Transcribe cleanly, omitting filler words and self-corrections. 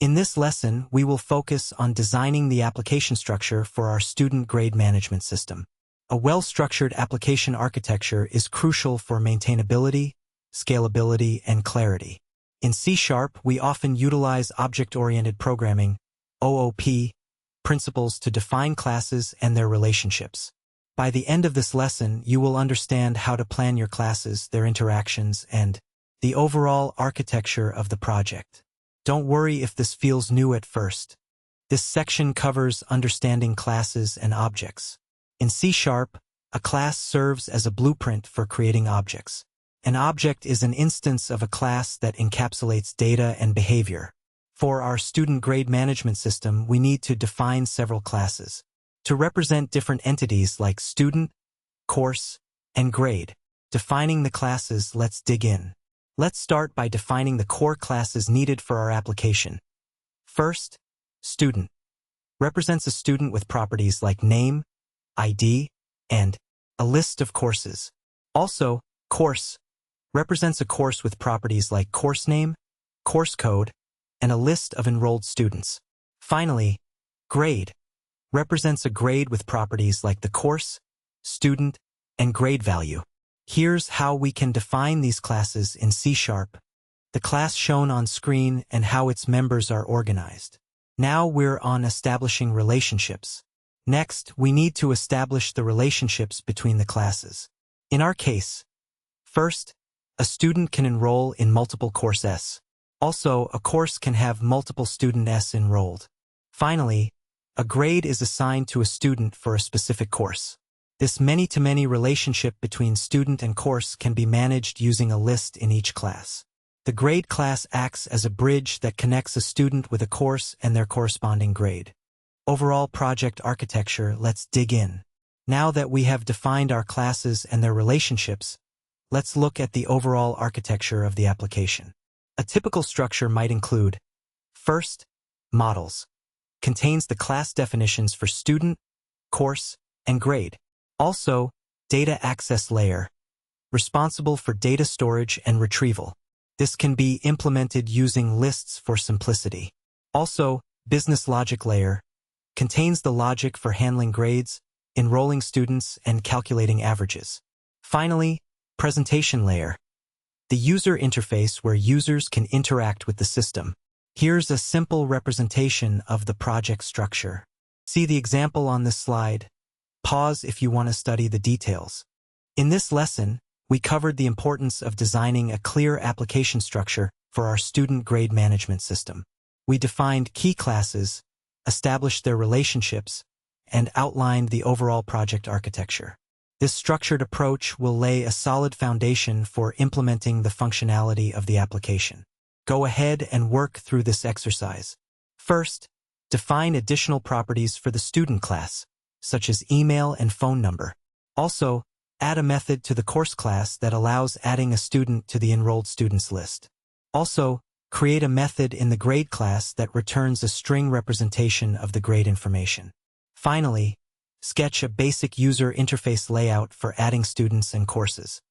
In this lesson, we will focus on designing the application structure for our student grade management system. A well-structured application architecture is crucial for maintainability, scalability, and clarity. In C#, we often utilize object-oriented programming, OOP, principles to define classes and their relationships. By the end of this lesson, you will understand how to plan your classes, their interactions, and the overall architecture of the project. Don't worry if this feels new at first. This section covers understanding classes and objects. In C#, a class serves as a blueprint for creating objects. An object is an instance of a class that encapsulates data and behavior. For our student grade management system, we need to define several classes to represent different entities like student, course, and grade. Defining the classes, let's dig in. Let's start by defining the core classes needed for our application. First, student represents a student with properties like name, ID, and a list of courses. Also, course represents a course with properties like course name, course code, and a list of enrolled students. Finally, grade represents a grade with properties like the course, student, and grade value. Here's how we can define these classes in C#. The class shown on screen and how its members are organized. Now we're on establishing relationships. Next, we need to establish the relationships between the classes. In our case, first, a student can enroll in multiple courses. Also, a course can have multiple students enrolled. Finally, a grade is assigned to a student for a specific course. This many-to-many relationship between student and course can be managed using a list in each class. The grade class acts as a bridge that connects a student with a course and their corresponding grade. Overall project architecture, let's dig in. Now that we have defined our classes and their relationships, let's look at the overall architecture of the application. A typical structure might include, first, models. Contains the class definitions for student, course, and grade. Also, data access layer, responsible for data storage and retrieval. This can be implemented using lists for simplicity. Also, business logic layer, contains the logic for handling grades, enrolling students, and calculating averages. Finally, presentation layer, the user interface where users can interact with the system. Here's a simple representation of the project structure. See the example on this slide. Pause if you want to study the details. In this lesson, we covered the importance of designing a clear application structure for our student grade management system. We defined key classes, established their relationships, and outlined the overall project architecture. This structured approach will lay a solid foundation for implementing the functionality of the application. Go ahead and work through this exercise. First, define additional properties for the student class, such as email and phone number. Also, add a method to the course class that allows adding a student to the enrolled students list. Also, create a method in the grade class that returns a string representation of the grade information. Finally, sketch a basic user interface layout for adding students and courses.